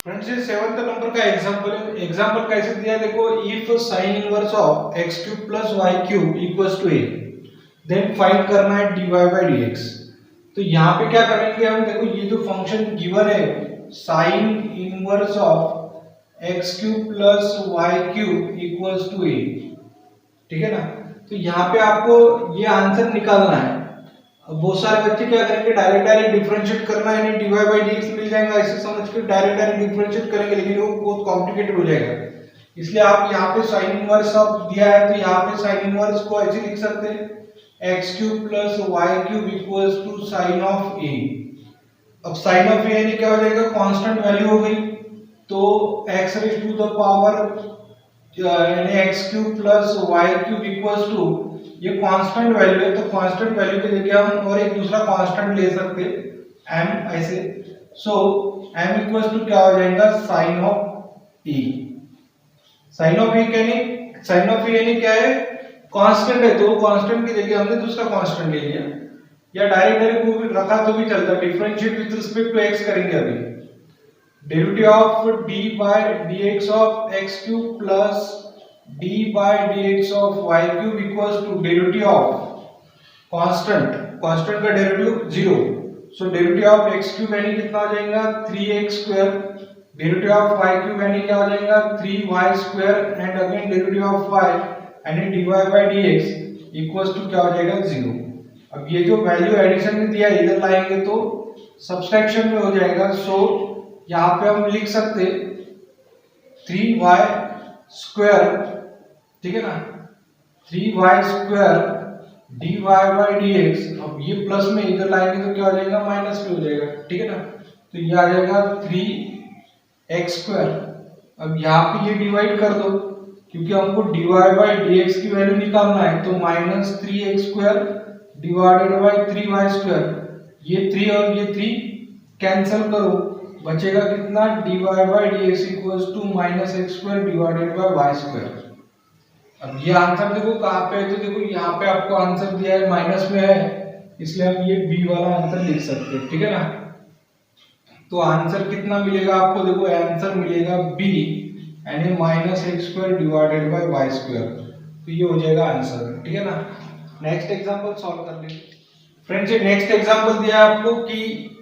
Friends ये 7th number का example है। एग्जांपल कैसे दिया है देखो, if sin inverse of x cube plus y cube equals to a, then find करना है dy बाय dx। तो यहाँ पे क्या करेंगे हम, देखो ये जो फंक्शन गिवन है sin inverse of x cube plus y cube equals to a, ठीक है ना। तो यहाँ पे आपको ये आंसर निकालना है। अब बहुत सारे बच्चे क्या करेंगे, डायरेक्ट डिफरेंशिएट करना है, यानी dy बाय dx मिल जाएगा ऐसे समझ के डायरेक्ट डिफरेंशिएट करेंगे, लेकिन वो बहुत कॉम्प्लिकेटेड हो जाएगा। इसलिए आप यहाँ पे sin इनवर्स ऑफ दिया है तो यहाँ पे sin इनवर्स को ऐसे लिख सकते हैं x cube plus y cube equals to sin of a। अब sin ऑफ a यानी क्या हो जाएगा, कांस्टेंट वैल्यू हो गई, तो x raise to the power यानी x cube plus y cube equals to, ये कांस्टेंट वैल्यू है तो कांस्टेंट वैल्यू की जगह हम और एक दूसरा कांस्टेंट ले सकते हैं m ऐसे। सो m इक्वल्स टू क्या हो जाएगा, sin of e। sin of e यानी क्या है, कांस्टेंट है तो कांस्टेंट की जगह हमने दूसरा कांस्टेंट ले लिया, या डायरेक्ट वो भी रखा तो भी चलता। Differentiate with respect to x करेंगे अभी। Derivative of d by dx of x cube plus d by dx of y cube equals to derivative of constant का derivative 0। So derivative of x cube यानी कितना हो जाएगा 3x square, derivative of y cube यानी क्या हो जाएगा 3y square, and again derivative of y यानी dy by dx equals to क्या हो जाएगा 0। अब ये जो वैल्यू एडिशन में दिया इधर लाएंगे तो सब्सट्रैक्शन में हो जाएगा। सो यहाँ पे हम लिख सकते 3y स्क्वायर, ठीक है ना, 3y square dy by dx। अब ये प्लस में इधर लाएंगे तो क्या हो जाएगा, माइनस में हो जाएगा, ठीक है ना। तो ये आ जाएगा 3x स्क्वायर। अब यहाँ पे ये डिवाइड कर दो क्योंकि हमको dy बाय dx की वैल्यू निकालना है, तो minus 3x square divided bye 3y square, ये 3 और ये 3 कैंसिल करो, बचेगा कितना dy by dx equals to minus x square divided by y square. अब ये आंसर देखो कहाँ पे है, तो देखो यहाँ पे आपको आंसर दिया है माइनस में है, इसलिए हम ये बी वाला आंसर लिख सकते हैं, ठीक है ना। तो आंसर कितना मिलेगा आपको, देखो आंसर मिलेगा बी यानी minus x square divided by y square. तो ये हो जाएगा आंसर, ठीक है ना। नेक्स्ट एग्जांपल सॉल्व कर लेंगे। फ्रेंड्स ये नेक्स्ट एग्जांपल दिया है आपको कि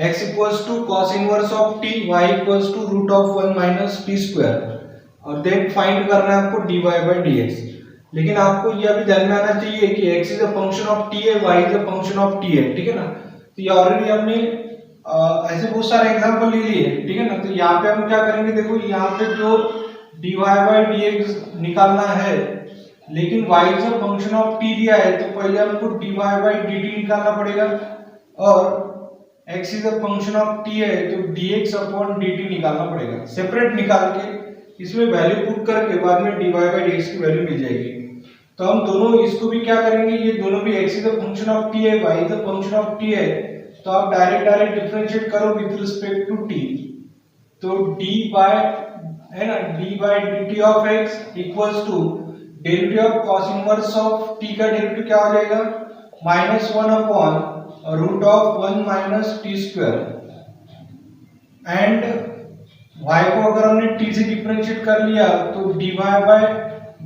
x equals to cos inverse of t, y equals to root of 1 minus t square, और देन फाइंड करना है आपको dy बाय dx। लेकिन आपको ये अभी ध्यान में आना चाहिए कि x is a function of t है, y is a function of t है, ठीक है ना। तो ये ऑलरेडी हमने ऐसे बहुत सारे एग्जांपल ले लिए, ठीक है ना। तो यहाँ पे हम क्या करेंगे, देखो यहाँ पे जो dy बाय dx निकालना है, लेकिन y is a function of t दिया है तो पहले हमको dy बाय dt निकालना पड़ेगा, और x is a function of t है तो dx अपॉन dt निकालना पड़ेगा। सेपरेट निकाल के इसमें वैल्यू पुट करके बाद में dy बाय dx की वैल्यू मिल जाएगी। तो हम दोनों इसको भी क्या करेंगे, ये दोनों भी x is a function of t है, y is a function of t है, तो आप डायरेक्ट डिफरेंशिएट करो विद रिस्पेक्ट टू t। तो d बाय है ना d by dt of x equals to derivative of cos inverse of t का derivative क्या हो जाएगा, -1 upon root of 1 minus t square, and y को अगर हमने t से डिफरेंशिएट कर लिया तो dy by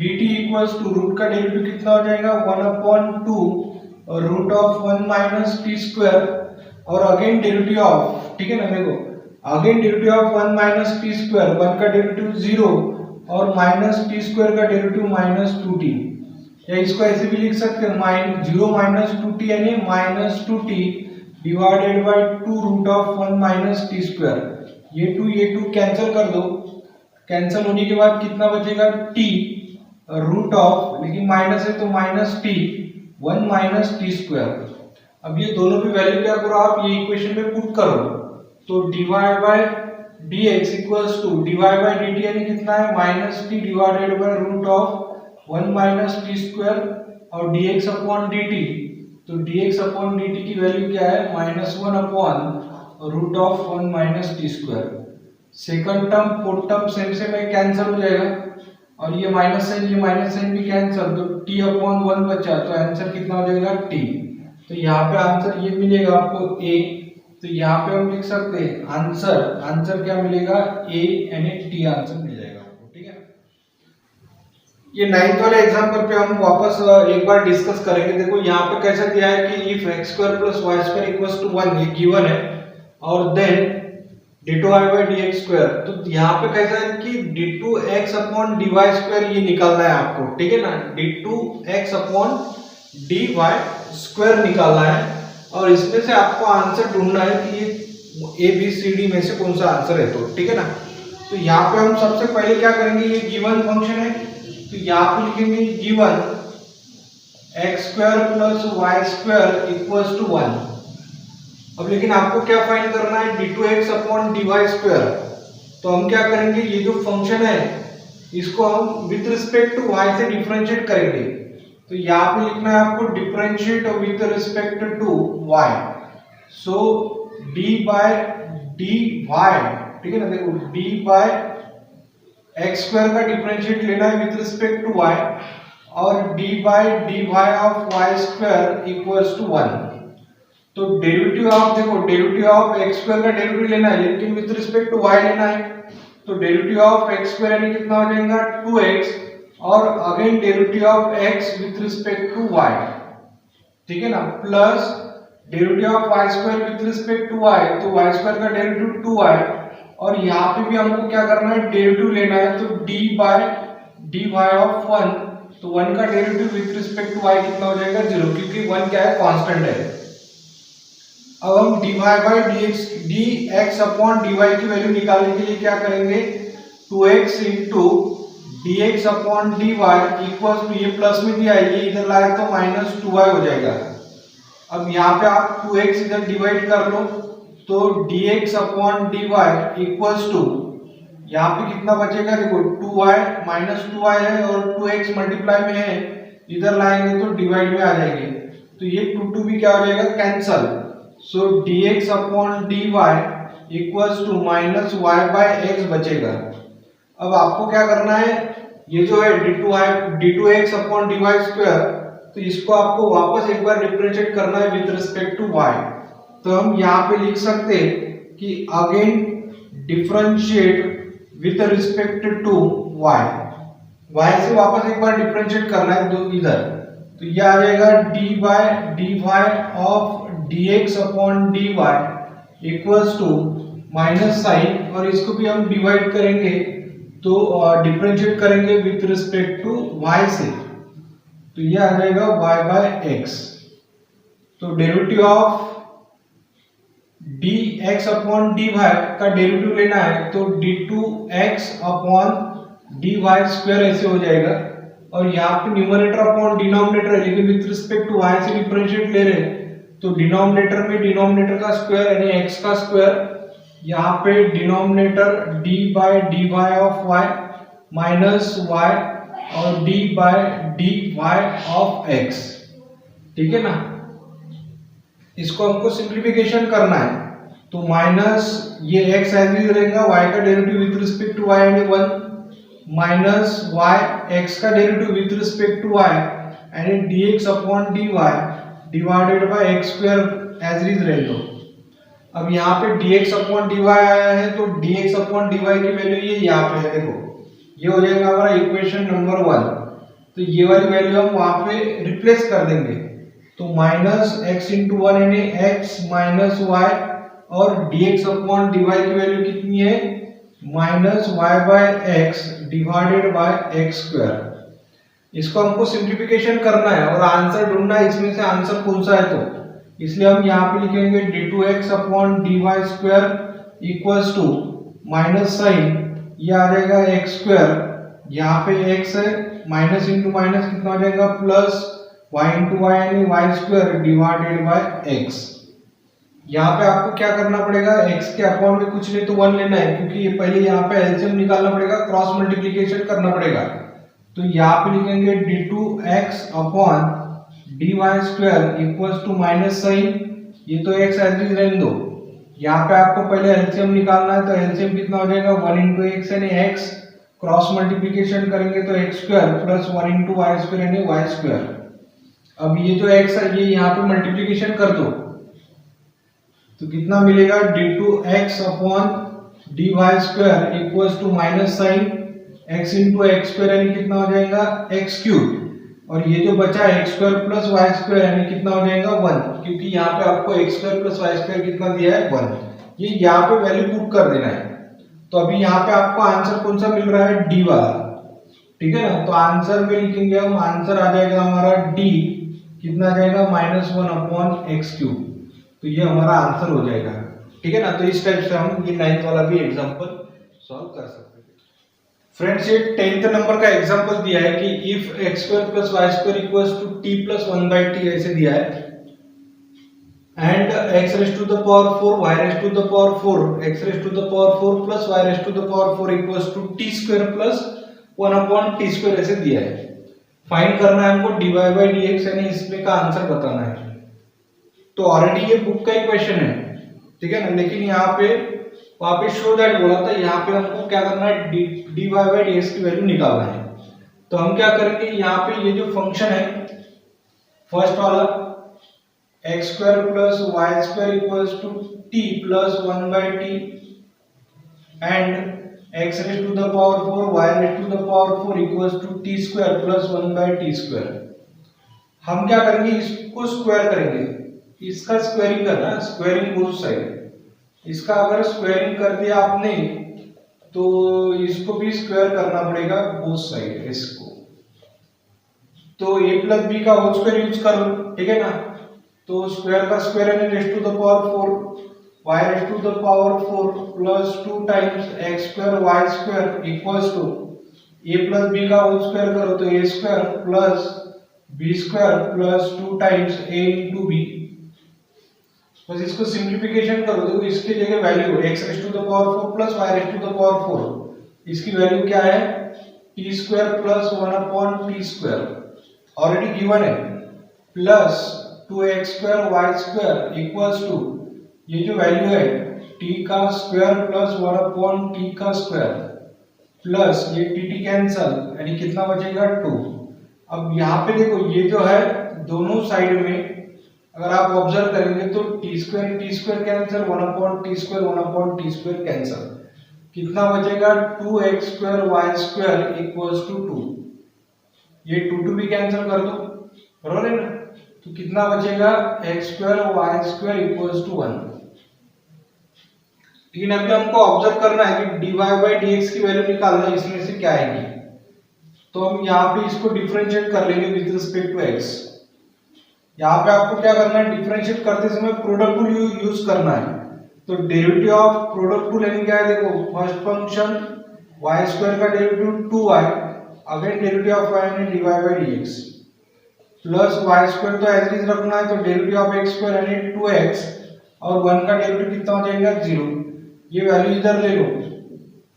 dt equals to root का डेरिवेटिव कितना हो जाएगा 1 upon 2 root of 1 minus t square, और अगेन डेरिवेटिव ऑफ, ठीक है ना, देखो again derivative of 1 minus t square, 1 का डेरिवेटिव 0 और माइनस t स्क्वायर का डेरिवेटिव माइनस 2t, या इसको ऐसे भी लिख सकते हैं 0 माइनस 2t यानी minus 2t divided by 2 root of 1 minus t square. ये 2 कैंसिल कर दो, कैंसिल होने के बाद कितना बचेगा t रूट ऑफ, लेकिन माइनस है तो minus t 1 minus t square. अब ये दोनों भी वैल्यू क्या करो आप, ये इक्वेशन में पुट करो, तो dy by dx equals to dy by dt यानी कितना है minus t divided by root of 1 minus t square, और dx अपॉन dt, तो dx अपॉन dt की वैल्यू क्या है -1 upon root of 1 minus t square. Second term fourth term same से में कैंसिल हो जाएगा, और ये माइनस साइन भी कैंसिल, तो t अपॉन 1 बचा, तो आंसर कितना हो जाएगा t। तो यहाँ पे आंसर ये मिलेगा आपको a। तो यहाँ पे हम लिख सकते हैं आंसर क्या मिलेगा, ए यानी टी आंसर मिल जाएगा आपको। ठीक है, ये 9th वाले एग्जांपल पे हम वापस एक बार डिस्कस करेंगे। देखो यहाँ पे कैसा दिया है कि if x square plus y square equals to 1, ये गिवन है, और then d2y by dx square. तो यहाँ पे कैसा है कि d2x अपॉन dy स्क्वायर ये निकालना है आपको। ठीक है ना, d2x अपॉन dy स्क्वायर निकालना है, और इसमें से आपको आंसर ढूंढना है कि ये ए बी सी डी में से कौन सा आंसर है। तो ठीक है ना, तो यहाँ पे हम सबसे पहले क्या करेंगे, ये गिवन फंक्शन है, तो यहाँ पे लिखेंगे given x square plus y square equals to 1। अब लेकिन आपको क्या फाइंड करना है, d2x अपॉन dy स्क्वायर। तो हम क्या करेंगे, ये जो फंक्शन है इसको हम विद रिस्पेक्ट टू y से डिफरेंशिएट करेंगे। तो यहाँ पे लिखना है आपको differentiate with respect to y, so d by dy। ठीक है ना, देखो d बाय x स्क्वायर का डिफरेंशिएट लेना है विद रिस्पेक्ट टू y, और d by dy of y square equals to 1। तो डेरिवेटिव ऑफ, देखो डेरिवेटिव ऑफ x स्क्वायर का डेरिवेटिव लेना है लेकिन विद रिस्पेक्ट टू y लेना है। तो डेरिवेटिव ऑफ x स्क्वायर यानी कितना हो जाएगा 2x, और again derivative of x with respect to y। ठीक है ना, plus derivative of y square with respect to y, तो y स्क्वायर का डेरिवेटिव 2y, और यहाँ पे भी हमको क्या करना है, डेरिवेटिव लेना है। तो d बाय dy ऑफ 1, तो 1 का derivative with respect to y कितना हो जाएगा 0, क्योंकि 1 क्या है, कांस्टेंट है। अब हम dy by dx upon dy की वैल्यू निकालने के लिए क्या करेंगे, 2x into dx upon dy equal to, ये प्लस में दिया है, ये इधर लाए तो माइनस 2y हो जाएगा। अब यहाँ पे आप 2x इधर डिवाइड कर लो, तो dx upon dy equals to, यहाँ पे कितना बचेगा, देखो 2y माइनस 2y है और 2x मल्टीप्लाई में है, इधर लाएंगे तो डिवाइड में आ जाएंगे, तो ये 2 भी क्या हो जाएगा, cancel. So dx upon dy equals to minus y by x बचेगा। अब आपको क्या करना है, ये जो है d2x अपॉन dy स्क्वायर, तो इसको आपको वापस एक बार डिफरेंशिएट करना है विद रिस्पेक्ट टू y। तो हम यहाँ पे लिख सकते हैं कि again differentiate with respect to y से वापस एक बार डिफरेंशिएट करना है तो इधर, तो ये आ जाएगा d by dy of dx upon dy equals to minus sign, और इसको भी हम डिवाइड करेंगे तो डिफरेंशिएट करेंगे विद रिस्पेक्ट टू y से, तो ये आ जाएगा y बाय x। तो derivative of dx upon dy का डेरिवेटिव लेना है, तो d2x अपॉन dy स्क्वायर ऐसे हो जाएगा, और यहाँ पे न्यूमरेटर अपॉन डिनोमिनेटर है लेकिन विद रिस्पेक्ट टू y से डिफरेंशिएट ले रहे हैं, तो डिनोमिनेटर में डिनोमिनेटर का स्क्वायर यानी x का स्क्वायर, यहाँ पे denominator d by dy of y minus y, और d by dy of x। ठीक है ना, इसको हमको सिंप्लीफिकेशन करना है, तो माइनस ये x एज इट रहेगा, y का derivative with respect to y यानी 1, माइनस y x का derivative with respect to y यानी dx upon dy divided by x square as it रह दो। अब यहाँ पे dx अपॉन dy आया है, तो dx अपॉन dy की वैल्यू ये यहाँ पे है, देखो ये हो जाएगा हमारा इक्वेशन नंबर 1। तो ये वाली वैल्यू हम वहां पे रिप्लेस कर देंगे, तो माइनस x इंटू 1 यानी x माइनस y, और dx अपॉन dy की वैल्यू कितनी है, minus y by x divided by x square. इसको हमको सिंप्लीफिकेशन करना है और आंसर ढूंढना है, इसमें से आंसर कौन सा है, तो इसलिए हम यहाँ पे लिखेंगे d2x upon dy square equals to minus sign, ये आ जाएगा x स्क्वायर, यहाँ पे x है, माइनस इंटू माइनस कितना हो जाएगा प्लस y इंटू वाई यानी y square divided by x। यहाँ पे आपको क्या करना पड़ेगा, x के अपॉन में कुछ नहीं तो 1 लेना है, क्योंकि ये पहले यहाँ पे एलसीएम निकालना पड़ेगा, क्रॉस मल्टीप्लिकेशन करना पड़ेगा। तो यहाँ पे लिखेंगे d2x upon dy square equals to minus sign, ये तो x एज इट रहने दो, यहाँ पे आपको पहले एलसीएम निकालना है, तो एलसीएम कितना हो जाएगा 1 इंटू एक्स यानी x, क्रॉस मल्टीप्लिकेशन करेंगे तो x square plus 1 into y square यानी y स्क्वायर। अब ये जो x है ये यहाँ पे मल्टीप्लिकेशन कर दो, तो कितना मिलेगा d2x upon dy square equals to minus sign x into x square यानी कितना हो जाएगा x क्यूब, और ये जो बचा है x square plus y square यानी कितना हो जाएगा 1, क्योंकि यहाँ पे आपको x square plus y square कितना दिया है 1। ये यहाँ पे वैल्यू पुट कर देना है। तो अभी यहाँ पे आपको आंसर कौन सा मिल रहा है d वाला, ठीक है ना। तो आंसर में लिखेंगे हम, आंसर आ जाएगा हमारा d कितना आ जाएगा -1 अपॉन एक्स क्यूब। तो ये हमारा आंसर हो जाएगा, ठीक है ना। तो इस टाइप से हम ये 9th वाला भी एग्जांपल सॉल्व कर सकते हैं। फ्रेंड्स ये 10th नंबर का एग्जांपल दिया है कि if x square plus y square equals to t plus 1/t ऐसे दिया है, and x raise to the power 4 y raise to the power 4 x raise to the power 4 plus y raise to the power 4 equals to t square plus 1 upon t square ऐसे दिया है। Find करना है हमको dy by dx यानी इसमें का answer बताना है। तो ऑलरेडी ये बुक का ही क्वेश्चन है, ठीक है ना, लेकिन यहाँ पे वहां पे शो दैट बोला था, यहाँ पे हमको क्या करना है dy by dx की वैल्यू निकालना है। तो हम क्या करेंगे, यहाँ पे ये जो फंक्शन है फर्स्ट वाला x square plus y square equals to t plus 1/t and x raise to the power 4 y raise to the power 4 equals to t square plus 1/t square. हम क्या करेंगे, इसको स्क्वायर करेंगे, इसका squaring करना है, squaring both side. इसका अगर स्क्वायरिंग कर दिया आपने तो इसको भी स्क्वायर करना पड़ेगा बोथ साइड इसको। तो a प्लस b का होल स्क्वायर यूज करो, ठीक है ना। तो स्क्वायर का स्क्वायर यानी raise to the power 4 y raise to the power 4 plus 2 times x square y square equals to a plus b का होल स्क्वायर करो तो a square plus b square plus 2 times a into b। बस इसको simplification करो, देखो इसकी जगह value x raise to the power 4 plus y raise to the power 4, इसकी वैल्यू क्या है t square plus 1 upon t square already given है, plus 2x square y square equals to ये जो वैल्यू है t का स्क्वायर प्लस 1 अपॉन t का square plus ये t कैंसल यानी कितना बचेगा 2। अब यहाँ पे देखो ये जो है दोनों साइड में अगर आप ऑब्जर्व करेंगे तो t square cancel 1 upon t square cancel, कितना बचेगा 2x square y square equals to 2। ये 2 भी कैंसिल कर दो, बराबर है ना। तो कितना बचेगा x square y square equals to 1। लेकिन अभी हमको ऑब्जर्व करना है कि dy by dx की वैल्यू निकालना है, इसमें से क्या आएगी। तो हम यहाँ पे इसको डिफरेंशिएट कर लेंगे विद रिस्पेक्ट टू x। यहाँ पे आपको क्या करना है, डिफरेंशिएट करते समय प्रोडक्ट रूल यूज करना है। तो डेरिवेटिव ऑफ प्रोडक्ट रूल यानी क्या है, देखो फर्स्ट फंक्शन y स्क्वायर का derivative 2y, again derivative of y यानी dy by dx plus y square तो एज इट इज रखना है, तो डेरिवेटिव ऑफ x स्क्वायर यानी 2x और 1 का डेरिवेटिव कितना हो जाएगा 0। ये वैल्यू इधर ले लो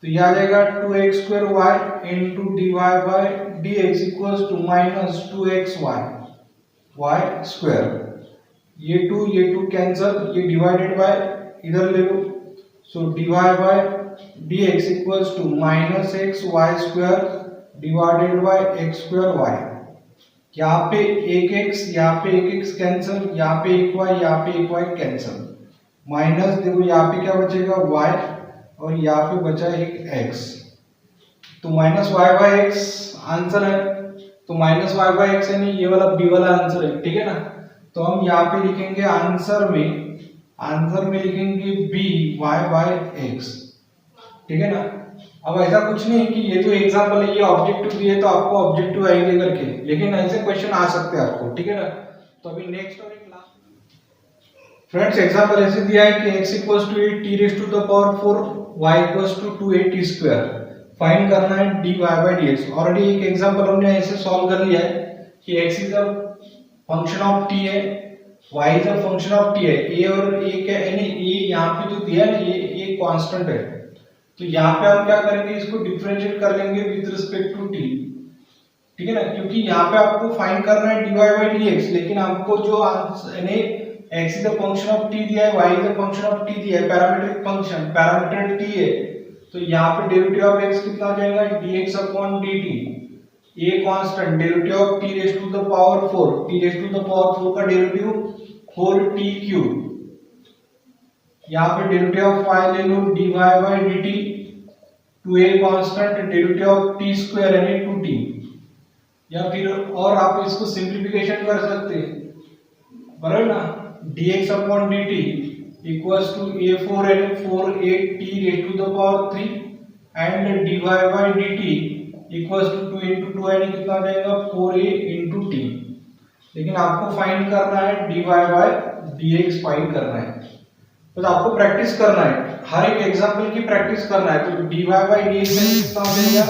तो ये आ जाएगा 2x square y into dy by dx equals to minus 2xy y square. ये 2 कैंसिल, ये डिवाइडेड बाय इधर ले लो, so dy by dx equals to minus x y square divided by x square y। यहाँ पे एक x, यहाँ पे एक x कैंसिल, यहाँ पे एक y, यहाँ पे एक y कैंसिल, माइनस देखो यहाँ पे क्या बचेगा y और यहाँ पे बचा एक x, तो minus y by x answer है। तो माइनस y बाय x यानी ये वाला b वाला आंसर है, ठीक है ना। तो हम यहाँ पे लिखेंगे आंसर में लिखेंगे b y बाय x, ठीक है ना। अब ऐसा कुछ नहीं है कि ये तो एग्जांपल है, ये ऑब्जेक्टिव दिए तो आपको ऑब्जेक्टिव आएंगे करके, लेकिन ऐसे क्वेश्चन आ सकते हैं आपको, ठीक है ना। तो अभी नेक्स्ट और एक लास्ट फ्रेंड्स एग्जांपल ऐसे दिया है कि x equals to 8 t raise to the power 4 y equals to 2a t square. Find करना है dy by dx। ऑलरेडी एक एग्जांपल हमने ऐसे सॉल्व कर लिया है कि x is a function of t है, y is a function of t है, a और a क्या यानी a यहाँ पे जो दिया है ना ये कांस्टेंट है। तो यहाँ पे हम क्या करेंगे, इसको डिफरेंशिएट कर लेंगे विद रिस्पेक्ट टू t, ठीक है ना, क्योंकि यहाँ पे आपको फाइंड करना है dy by dx, लेकिन आपको जो यानी x is a function of t दिया है, y is a function of t दिया है, पैरामीट्रिक फंक्शन पैरामीटर t है, तो यहाँ पे डेरिवेटिव ऑफ x कितना आ जाएगा dx upon dt, a constant, derivative of t raise to the power 4, t raise to the power 4 का डेरिवेटिव 4t क्यूब यहाँ पे डेरिवेटिव ऑफ y ले लो dy by dt, 2a constant, derivative of t square यानी 2t, या फिर और आप इसको सिंप्लीफिकेशन कर सकते हैं, बराबर ना, dx upon dt equals to a4 यानी 4a t raise to the power 3 and dy by dt equals to 2 into 2 यानी कितना आ जाएगा 4a into t। लेकिन आपको फाइंड करना है dy बाई dx फाइंड करना है, तो आपको प्रैक्टिस करना है, हर एक एग्जांपल की प्रैक्टिस करना है। तो dy बाई dx में कितना हो जाएगा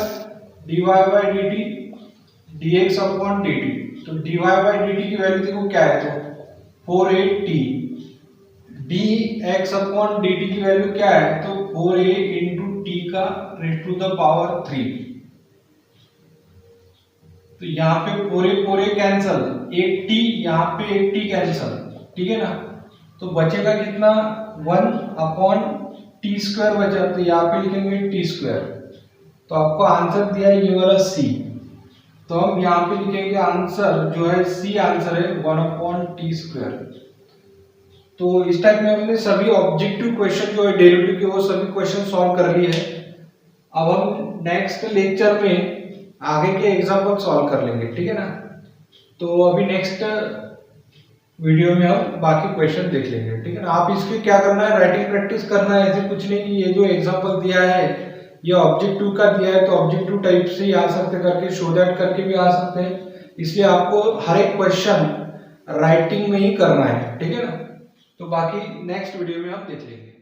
dy by dt dx upon dt, तो dy बाई dt की वैल्यू देखो क्या है, तो 4a t, dx upon dt की वैल्यू क्या है, तो 4a into t का रेज़ टू द पावर 3। तो यहाँ पे 4a कैंसल, एक t यहाँ पे एक t कैंसल, ठीक है ना, तो बचेगा कितना 1 अपॉन टी स्क्वायर बचा, तो यहाँ पे लिखेंगे टी स्क्वायर। तो आपको आंसर दिया है ये वाला सी, तो हम यहाँ पे लिखेंगे आंसर जो है सी आंसर है 1 अपॉन टी स्क्वायर। तो इस टाइप में हमने सभी ऑब्जेक्टिव क्वेश्चन जो है डेरिवेटिव के वो सभी क्वेश्चन सॉल्व कर लिए हैं। अब हम नेक्स्ट लेक्चर में आगे के एग्जाम्पल सॉल्व कर लेंगे, ठीक है ना। तो अभी नेक्स्ट वीडियो में हम बाकी क्वेश्चन देख लेंगे, ठीक है ना। आप इसकी क्या करना है, राइटिंग प्रैक्टिस करना है, ऐसे कुछ नहीं कि ये जो एग्जाम्पल दिया है ये ऑब्जेक्टिव का दिया है तो ऑब्जेक्टिव टाइप से ही आ सकते करके शो दैट करके भी आ सकते हैं, इसलिए आपको हर एक क्वेश्चन राइटिंग में ही करना है, ठीक है ना। तो बाकी नेक्स्ट वीडियो में हम देख लेंगे।